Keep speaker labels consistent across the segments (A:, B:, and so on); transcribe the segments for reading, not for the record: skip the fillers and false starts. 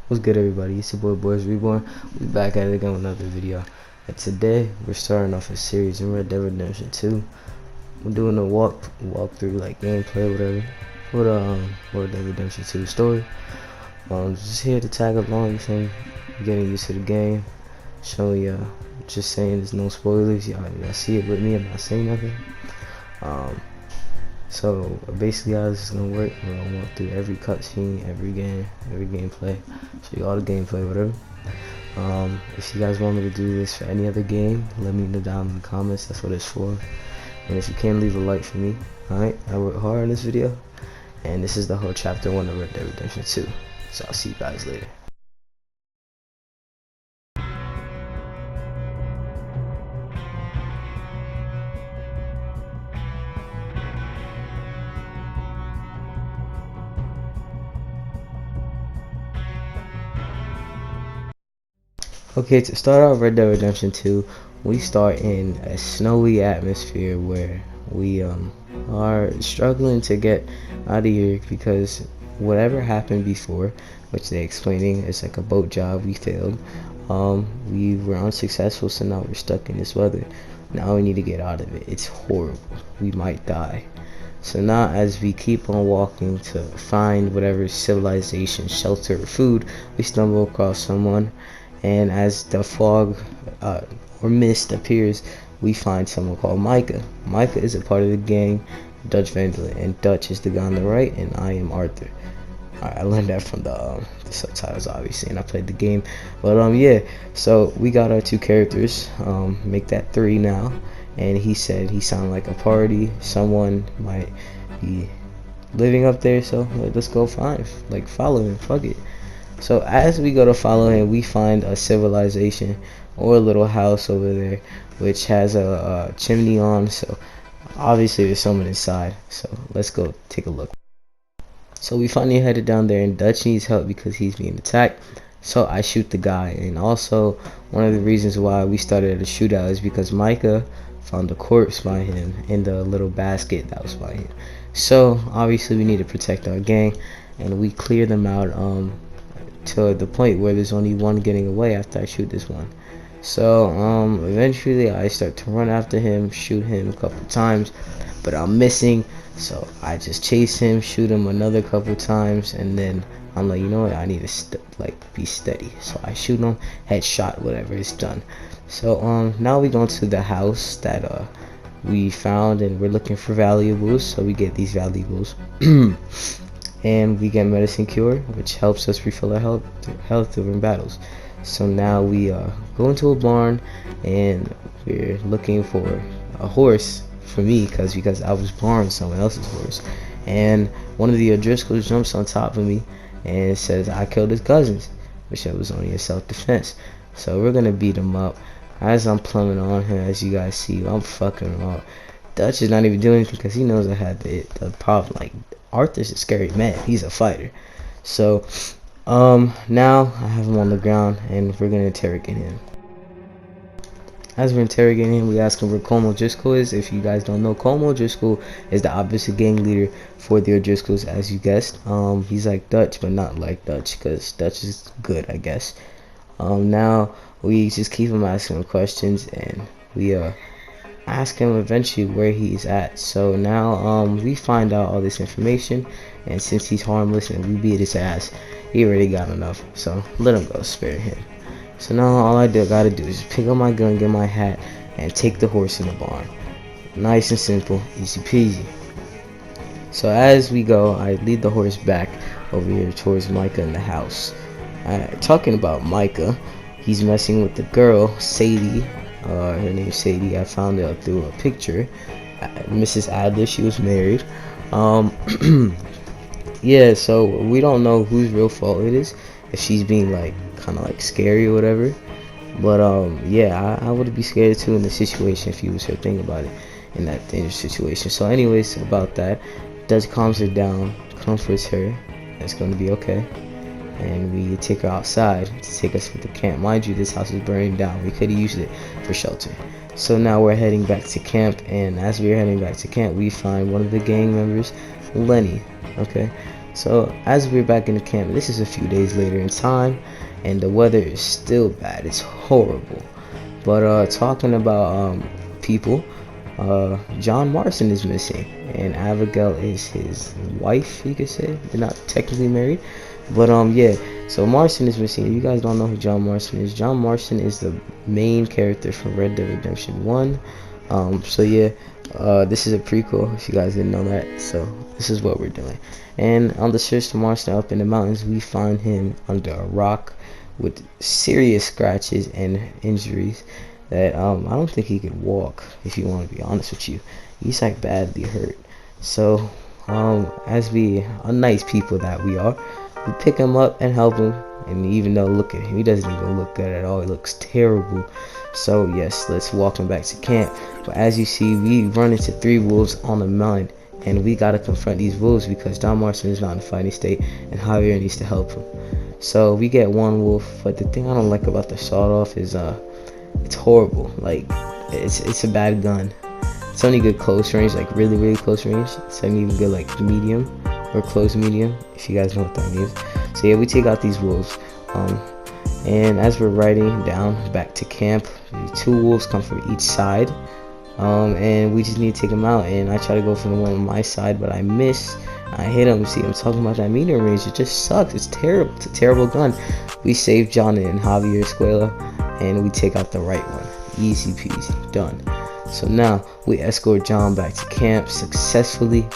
A: What's good, everybody? It's your boy Boards Reborn. We back at it again with another video. And today we're starting off a series in Red Dead Redemption 2. We're doing a walkthrough, like gameplay, whatever, for the Red Dead Redemption 2 story. Just here to tag along, you feel me? Getting used to the game, showing you, just saying there's no spoilers. Y'all see it with me. I'm not saying nothing. So basically how this is gonna work, we're gonna walk through every cutscene, every game, every gameplay, show you all the gameplay, whatever. If you guys want me to do this for any other game, let me know down in the comments. That's what it's for. And if you can, leave a like for me. Alright, I worked hard on this video, and this is the whole chapter 1 of Red Dead Redemption 2. So I'll see you guys later. Okay, to start out Red Dead Redemption 2, we start in a snowy atmosphere where we are struggling to get out of here because whatever happened before, which they're explaining is like a boat job, we failed. We were unsuccessful, so now we're stuck in this weather. Now we need to get out of it. It's horrible. We might die. So now as we keep on walking to find whatever civilization, shelter, or food, we stumble across someone. And as the fog or mist appears, we find someone called Micah. Micah is a part of the gang, Dutch Vandal, and Dutch is the guy on the right, and I am Arthur. I learned that from the subtitles, obviously, and I played the game. But yeah, so we got our two characters. Make that 3 now. And he said he sounded like a party. Someone might be living up there, so let's go follow him. Fuck it. So as we go to follow him, we find a civilization or a little house over there which has a chimney on, so obviously there's someone inside. So let's go take a look. So we finally headed down there, and Dutch needs help because he's being attacked, so I shoot the guy. And also one of the reasons why we started at a shootout is because Micah found a corpse by him in the little basket that was by him. So obviously we need to protect our gang, and we clear them out to the point where there's only one getting away after I shoot this one. So eventually I start to run after him, shoot him a couple times, but I'm missing. So I just chase him, shoot him another couple times, and then I'm like, you know what, I need to be steady. So I shoot him, headshot, whatever, it's done. So now we go to the house that we found, and we're looking for valuables. So we get these valuables. And we get medicine cure, which helps us refill our health during battles. So now we go into a barn, and we're looking for a horse for me because I was borrowing someone else's horse, and one of the O'Driscolls jumps on top of me and says I killed his cousins, which was only a self-defense. So we're gonna beat him up. As I'm plumbing on him, as you guys see, I'm fucking him up. Dutch is not even doing anything because he knows I had the problem. Like, Arthur's a scary man. He's a fighter. So now I have him on the ground, and we're gonna interrogate him. As we're interrogating him, we ask him where Colm O'Driscoll is. If you guys don't know, Colm O'Driscoll is the opposite gang leader for the O'Driscolls, as you guessed. He's like Dutch, but not like Dutch, because Dutch is good, I guess. Now we just keep him asking him questions, and we ask him eventually where he's at. So now we find out all this information, and since he's harmless and we beat his ass, he already got enough, so let him go, spare him. So now all I gotta do is pick up my gun, get my hat, and take the horse in the barn. Nice and simple, easy peasy. So as we go, I lead the horse back over here towards Micah in the house. Talking about Micah, he's messing with the girl Sadie. Her name's Sadie. I found it through a picture. Mrs. Adler, she was married. Yeah, so we don't know whose real fault it is, if she's being kind of scary or whatever. But yeah, I would be scared too in the situation if you was her. Think about it, in that dangerous situation. So anyways, about that, Dutch calms her down, comforts her. It's gonna be okay. And we take her outside to take us to the camp. Mind you, this house is burning down. We could have used it for shelter. So now we're heading back to camp, and as we're heading back to camp, we find one of the gang members, Lenny. Okay, So as we're back in the camp, this is a few days later in time, and the weather is still bad. It's horrible. But talking about people, John Marston is missing, and Abigail is his wife, you could say. They're not technically married, but yeah. So Marston is missing. If you guys don't know who John Marston is, John Marston is the main character from Red Dead Redemption 1. So yeah, this is a prequel, if you guys didn't know that. So this is what we're doing. And on the search for Marston up in the mountains, we find him under a rock with serious scratches and injuries that I don't think he could walk, if you want to be honest with you. He's like badly hurt. So as we are nice people that we are, we pick him up and help him. And even though, look at him, he doesn't even look good at all. He looks terrible. So yes, let's walk him back to camp. But as you see, we run into 3 wolves on the mountain, and we gotta confront these wolves because John Marston is not in a fighting state, and Javier needs to help him. So we get 1 wolf, but the thing I don't like about the sawed-off is it's horrible. Like it's a bad gun. It's only good close range, like really close range. It's not even good like medium or close medium, if you guys know what that means. So yeah, we take out these wolves, and as we're riding down back to camp, 2 wolves come from each side, and we just need to take them out. And I try to go for the one on my side, but I miss. I hit him. See, I'm talking about that medium range. It just sucks. It's terrible. It's a terrible gun. We save John and Javier Escuela, and we take out the right one. Easy peasy, done. So now we escort John back to camp successfully,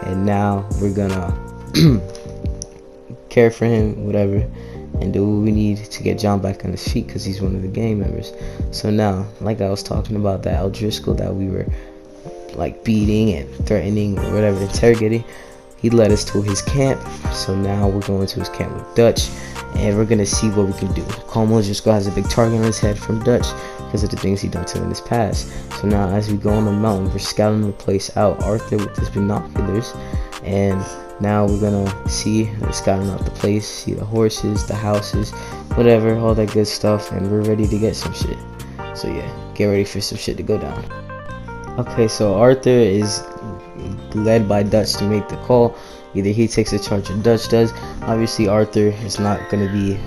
A: and now we're gonna care for him, whatever, and do what we need to get John back on his feet because he's one of the gang members. So now, like I was talking about, that Driscoll that we were like beating and threatening or whatever, interrogating, he led us to his camp. So now we're going to his camp with Dutch, and we're gonna see what we can do. Como Driscoll has a big target on his head from Dutch because of the things he done to him in his past. So now as we go on the mountain, we're scouting the place out. Arthur with his binoculars, and now we're gonna see, scouting out the place, see the horses, the houses, whatever, all that good stuff, and we're ready to get some shit. So yeah, get ready for some shit to go down. Okay, so Arthur is led by Dutch to make the call. Either he takes the charge or Dutch does. Obviously Arthur is not going to be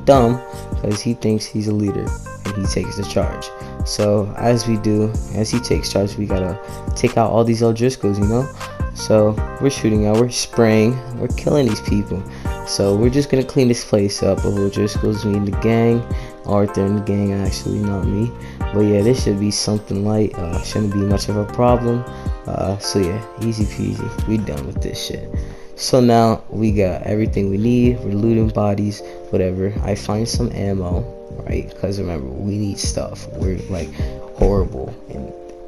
A: dumb, because he thinks he's a leader and he takes the charge. So as he takes charge, we gotta take out all these Driscolls, you know. So we're shooting out, we're spraying, we're killing these people. So we're just gonna clean this place up. Driscolls, me and the gang, Arthur and the gang, actually, not me. But yeah, this should be something light. Shouldn't be much of a problem. So yeah, easy peasy. We done with this shit. So now we got everything we need. We're looting bodies, whatever. I find some ammo, right? Because remember, we need stuff. We're like horrible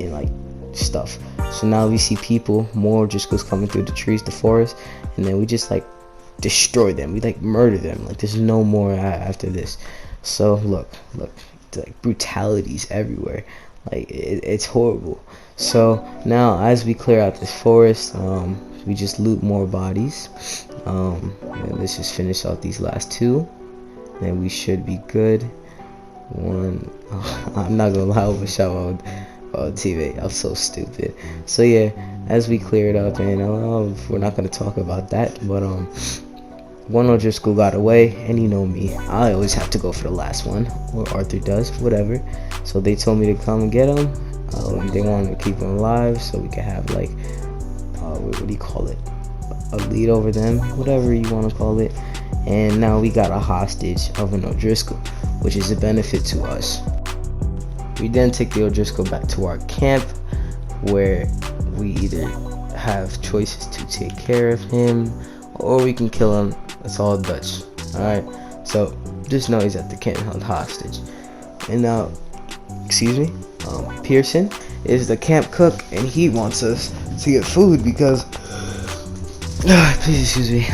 A: in like stuff. So now we see people, more just goes coming through the trees, the forest, and then we just like destroy them. We like murder them. Like there's no more after this. So look, like brutalities everywhere. Like it's horrible. So now as we clear out this forest, we just loot more bodies. And let's just finish out these last 2, then we should be good. I'm not gonna lie, overshot on TV. I'm so stupid. So yeah, as we clear it up, and we're not gonna talk about that, but one O'Driscoll got away, and you know me, I always have to go for the last one, or Arthur does, whatever. So they told me to come and get him. They wanted to keep him alive so we could have like what do you call it, a lead over them, whatever you want to call it. And now we got a hostage of an O'Driscoll, which is a benefit to us. We then take the O'Driscoll back to our camp, where we either have choices to take care of him or we can kill him. It's all Dutch. Alright, so just know he's at the camp held hostage. And now, excuse me, Pearson is the camp cook, and he wants us to get food because please excuse me,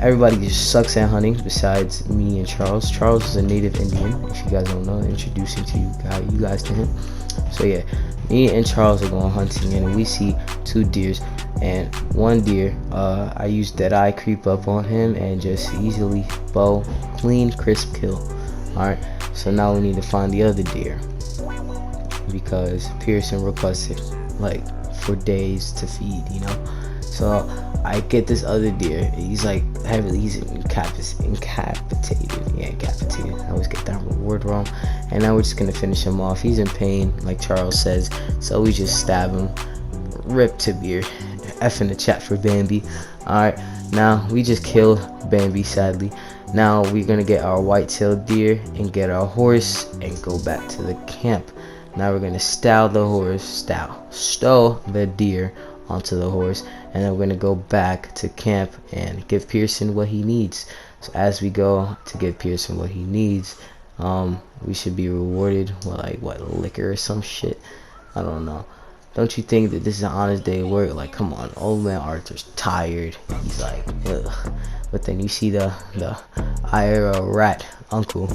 A: everybody just sucks at hunting besides me and Charles. Charles is a native Indian, if you guys don't know, introducing to you guys to him. So yeah, me and Charles are going hunting, and we see 2 deers, and one deer, I used Deadeye creep up on him and just easily bow, clean, crisp kill. Alright, so now we need to find the other deer, because Pearson requested like for days to feed, you know. So I get this other deer. He's like heavily, he's incapacitated. Yeah, incapacitated. I always get that word wrong. And now we're just gonna finish him off. He's in pain, like Charles says. So we just stab him. Rip to beer. F in the chat for Bambi. Alright, now we just killed Bambi, sadly. Now we're gonna get our white-tailed deer and get our horse and go back to the camp. Now we're gonna stow the deer onto the horse, and then we're gonna go back to camp and give Pearson what he needs. So as we go to give Pearson what he needs, we should be rewarded with like what, liquor or some shit. I don't know. Don't you think that this is an honest day of work? Like, come on, old man Arthur's tired. He's like, ugh. But then you see the IRL rat uncle.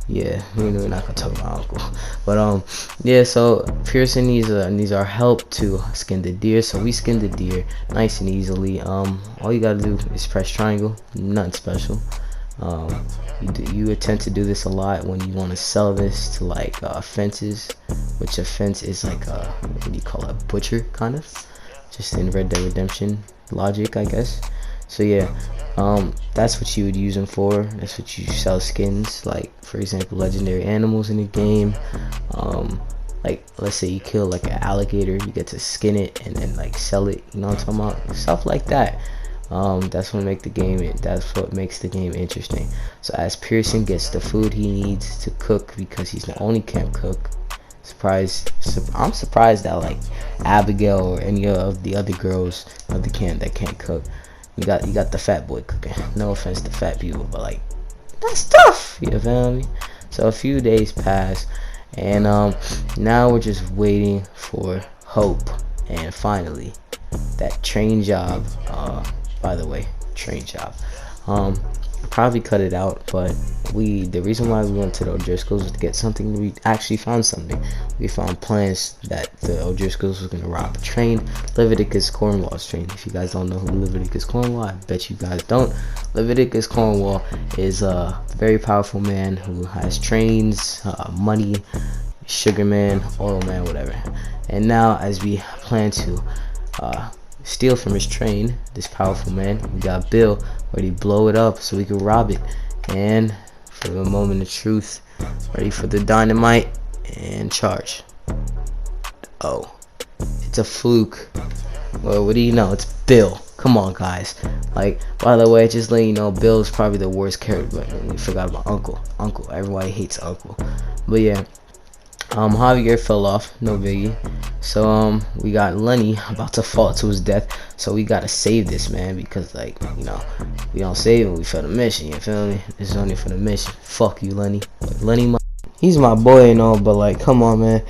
A: Yeah, we're not gonna talk about uncle. But yeah. So Pearson needs our help to skin the deer. So we skin the deer nice and easily. All you gotta do is press triangle. Nothing special. You tend to do this a lot when you want to sell this to like fences, which a fence is like what do you call it, a butcher kind of, just in Red Dead Redemption logic, I guess. So yeah, that's what you would use them for. That's what you sell skins, like for example legendary animals in the game. Like let's say you kill like an alligator, you get to skin it and then like sell it, you know what I'm talking about, stuff like that. That's what makes the game interesting. So as Pearson gets the food he needs to cook, because he's the only camp cook. I'm surprised that like Abigail or any of the other girls of the camp that can't cook. You got the fat boy cooking. No offense to fat people, but like that's tough. You feel me? So a few days pass, and now we're just waiting for hope, and finally that train job. By the way, train job. Probably cut it out, but the reason why we went to the O'Driscolls was to get something. We actually found something. We found plans that the O'Driscolls was gonna rob a train, Leviticus Cornwall's train. If you guys don't know who Leviticus Cornwall, I bet you guys don't. Leviticus Cornwall is a very powerful man who has trains, money, sugar man, oil man, whatever. And now as we plan to steal from his train, this powerful man, we got Bill ready to blow it up so we can rob it. And for the moment of truth, ready for the dynamite and charge. Oh, it's a fluke. Well, what do you know, it's Bill. Come on guys. Like, by the way, just letting you know, Bill's probably the worst character, but we forgot about Uncle. Everybody hates Uncle. But yeah, Javier fell off, no biggie. So we got Lenny about to fall to his death, so we gotta save this man, because like, you know, we don't save him, we fail the mission. You feel me? This is only for the mission. Fuck you, Lenny. Like, Lenny, he's my boy and all, but like, come on, man.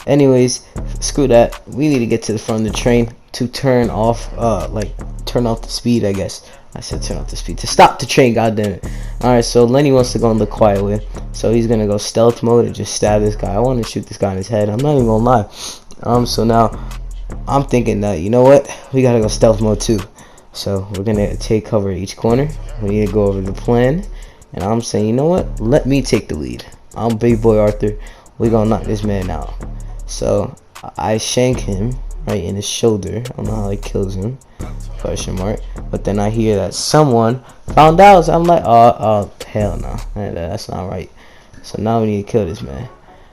A: Anyways, screw that. We need to get to the front of the train to turn off the speed, I guess. I said turn off the speed, to stop the train, goddammit. Alright, so Lenny wants to go in the quiet way, so he's gonna go stealth mode and just stab this guy. I want to shoot this guy in his head, I'm not even gonna lie. So now I'm thinking that, you know what, we gotta go stealth mode too. So we're gonna take cover at each corner. We need to go over the plan, and I'm saying, you know what, let me take the lead. I'm big boy Arthur, we gonna knock this man out. So I shank him right in his shoulder. I don't know how he kills him, question mark. But then I hear that someone found out, so I'm like, oh hell no, that's not right. So now we need to kill this man.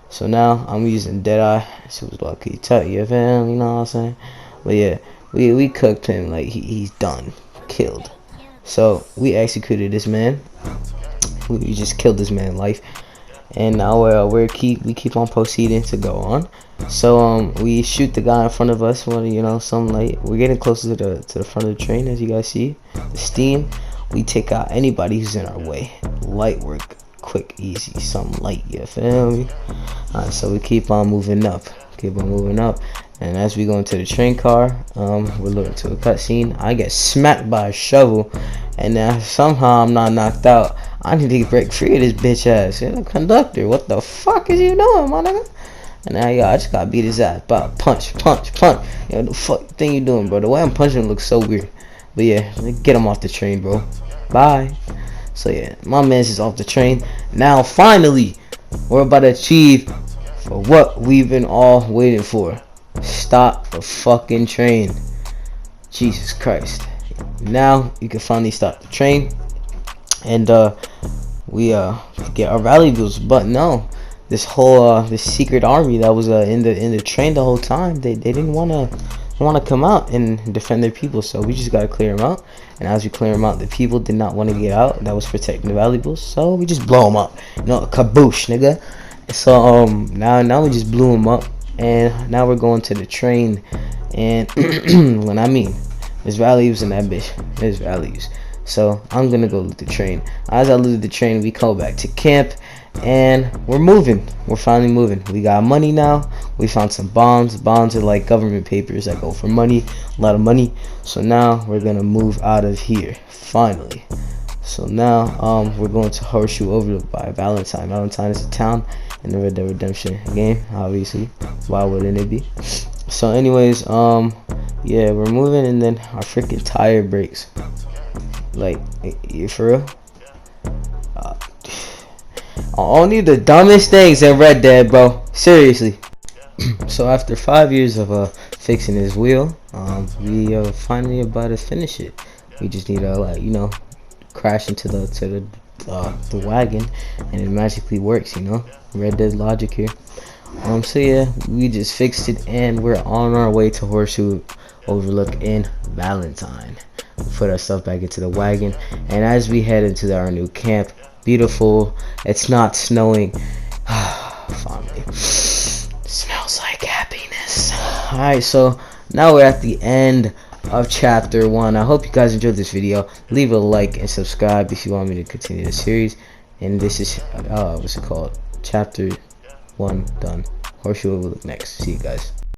A: So now I'm using Deadeye. She was lucky tuck, you feel me? You know what I'm saying? But yeah, we cooked him, like he's done, killed. So we executed this man. We just killed this man's life. And now we keep on proceeding to go on. So we shoot the guy in front of us. Well, you know, we're getting closer to the front of the train, as you guys see the steam. We take out anybody who's in our way. Light work, quick, easy, something light. You feel me? Alright, so we keep on moving up, and as we go into the train car, we're looking to a cutscene. I get smacked by a shovel, and somehow I'm not knocked out. I need to break free of this bitch ass. The conductor, what the fuck is you doing, my nigga? And now, I just gotta beat his ass. About punch. Yo, the fuck thing you doing, bro? The way I'm punching looks so weird. But yeah, get him off the train, bro. Bye. So yeah, my man's is off the train. Now, finally, we're about to achieve for what we've been all waiting for. Stop the fucking train. Jesus Christ. now you can finally start the train, and we get our valuables. But no, this whole this secret army that was in the train the whole time, they didn't want to come out and defend their people, so we just got to clear them out. And as we clear them out, the people did not want to get out that was protecting the valuables, so we just blow them up, you know, kaboosh, nigga. So now we just blew them up, and now we're going to the train. And when I mean, there's values in that bitch, there's values. So I'm gonna go loot the train. As I looted the train, we come back to camp, and we're moving. We're finally moving. We got money now. We found some bonds. Bonds are like government papers that go for money, a lot of money. So now we're gonna move out of here finally. So now we're going to Horseshoe over by Valentine. Valentine is a town in the Red Dead Redemption game, obviously. Why wouldn't it be? So anyways, yeah, we're moving, and then our freaking tire breaks. Like, you for real? Only the dumbest things in Red Dead, bro. Seriously. So after 5 years of fixing his wheel, we are finally about to finish it. We just need to, like, you know, crash into the wagon, and it magically works, you know. Red Dead logic here. So yeah, we just fixed it, and we're on our way to Horseshoe Overlook in Valentine. Put our stuff back into the wagon, and as we head into our new camp, beautiful, it's not snowing. Finally, smells like happiness. Alright, so now we're at the end of chapter 1. I hope you guys enjoyed this video. Leave a like and subscribe if you want me to continue the series. And this is what's it called, chapter 1 done. Horseshoe Overlook next. See you guys.